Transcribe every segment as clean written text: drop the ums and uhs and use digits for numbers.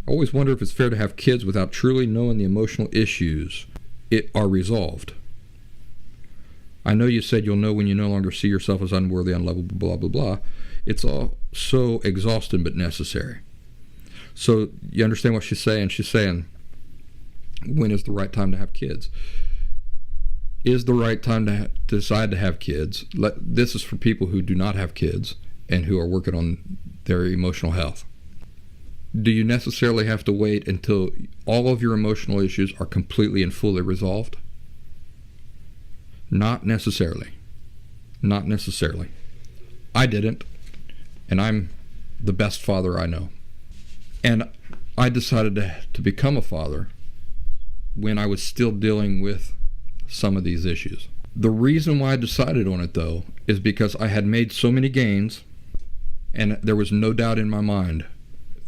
I always wonder if it's fair to have kids without truly knowing the emotional issues are resolved. I know you said you'll know when you no longer see yourself as unworthy, unlovable, blah, blah, blah. It's all so exhausting but necessary. So you understand what she's saying? She's saying, when is the right time to have kids? Is the right time to decide to have kids? This is for people who do not have kids and who are working on their emotional health. Do you necessarily have to wait until all of your emotional issues are completely and fully resolved? Not necessarily. Not necessarily. I didn't, and I'm the best father I know. And I decided to become a father when I was still dealing with some of these issues. The reason why I decided on it, though, is because I had made so many gains, and there was no doubt in my mind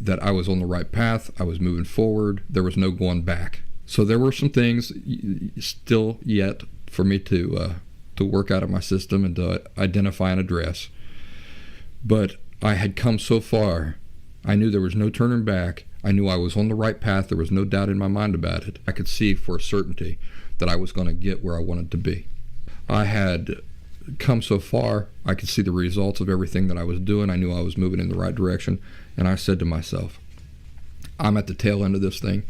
that I was on the right path. I was moving forward. There was no going back. So there were some things still yet for me to work out of my system and to identify and address. But I had come so far. I knew there was no turning back. I knew I was on the right path. There was no doubt in my mind about it. I could see for a certainty that I was going to get where I wanted to be. I had come so far, I could see the results of everything that I was doing. I knew I was moving in the right direction. And I said to myself, I'm at the tail end of this thing.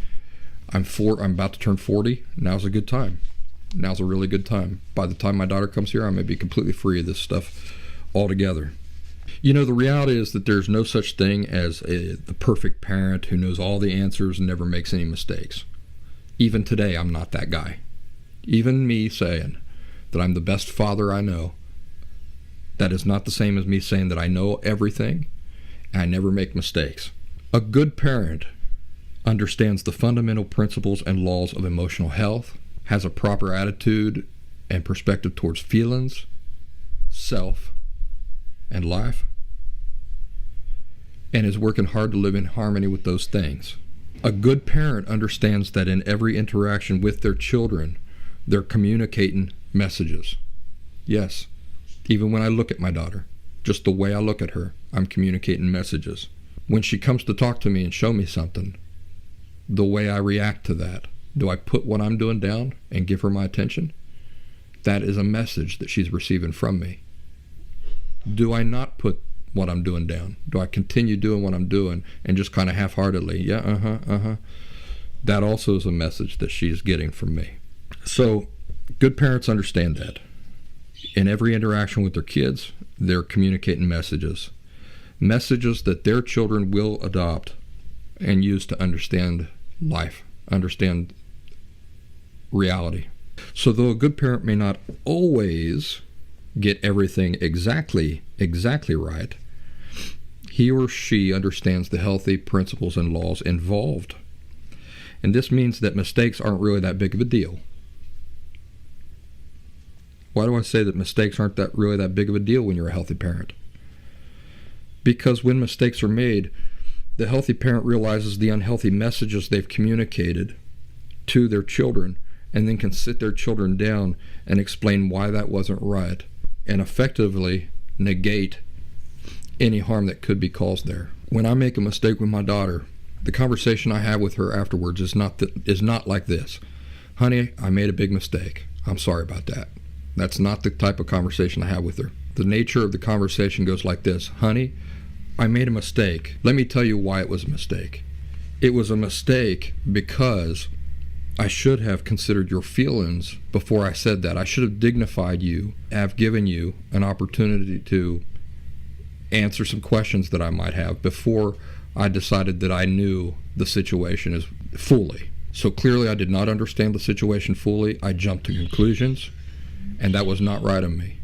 I'm about to turn 40. Now's a good time. Now's a really good time. By the time my daughter comes here, I may be completely free of this stuff altogether. You know, the reality is that there's no such thing as the perfect parent who knows all the answers and never makes any mistakes. Even today, I'm not that guy. Even me saying that I'm the best father I know, that is not the same as me saying that I know everything and I never make mistakes. A good parent understands the fundamental principles and laws of emotional health, has a proper attitude and perspective towards feelings, self, and life, and is working hard to live in harmony with those things. A good parent understands that in every interaction with their children, they're communicating messages. Yes, even when I look at my daughter, just the way I look at her, I'm communicating messages. When she comes to talk to me and show me something, the way I react to that, do I put what I'm doing down and give her my attention? That is a message that she's receiving from me. Do I not put what I'm doing down? Do I continue doing what I'm doing and just kind of half-heartedly, That also is a message that she's getting from me. So good parents understand that. In every interaction with their kids, they're communicating messages. Messages that their children will adopt and use to understand life, understand reality. So though a good parent may not always get everything exactly right, he or she understands the healthy principles and laws involved. And this means that mistakes aren't really that big of a deal. Why do I say that mistakes aren't really that big of a deal when you're a healthy parent? Because when mistakes are made, the healthy parent realizes the unhealthy messages they've communicated to their children and then can sit their children down and explain why that wasn't right and effectively negate any harm that could be caused there. When I make a mistake with my daughter, the conversation I have with her afterwards is not like this. Honey, I made a big mistake. I'm sorry about that. That's not the type of conversation I have with her. The nature of the conversation goes like this. Honey, I made a mistake. Let me tell you why it was a mistake. It was a mistake because I should have considered your feelings before I said that. I should have dignified you, have given you an opportunity to answer some questions that I might have before I decided that I knew the situation as fully. So clearly I did not understand the situation fully. I jumped to conclusions, and that was not right of me.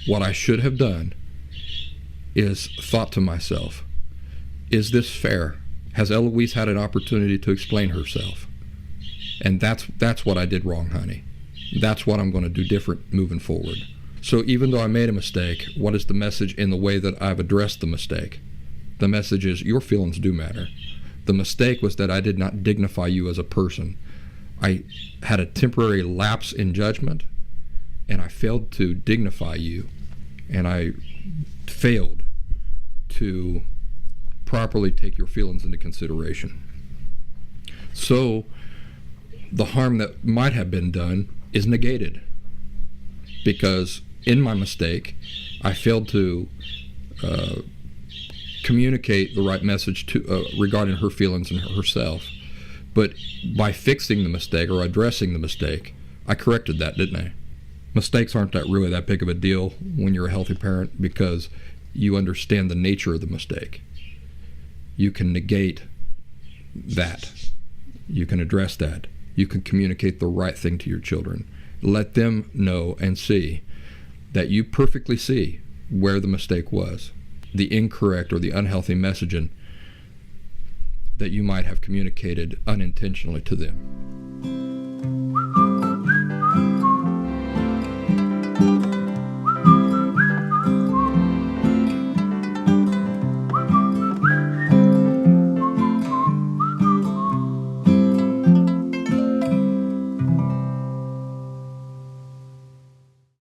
What I should have done is thought to myself, is this fair? Has Eloise had an opportunity to explain herself? And that's what I did wrong, honey. That's what I'm going to do different moving forward. So even though I made a mistake, what is the message in the way that I've addressed the mistake? The message is your feelings do matter. The mistake was that I did not dignify you as a person. I had a temporary lapse in judgment, and I failed to dignify you, and I failed to properly take your feelings into consideration. So the harm that might have been done is negated, because in my mistake, I failed to communicate the right message to regarding her feelings and herself. But by fixing the mistake or addressing the mistake, I corrected that, didn't I? Mistakes aren't really that big of a deal when you're a healthy parent, because you understand the nature of the mistake. You can negate that. You can address that. You can communicate the right thing to your children. Let them know and see that you perfectly see where the mistake was, the incorrect or the unhealthy messaging that you might have communicated unintentionally to them.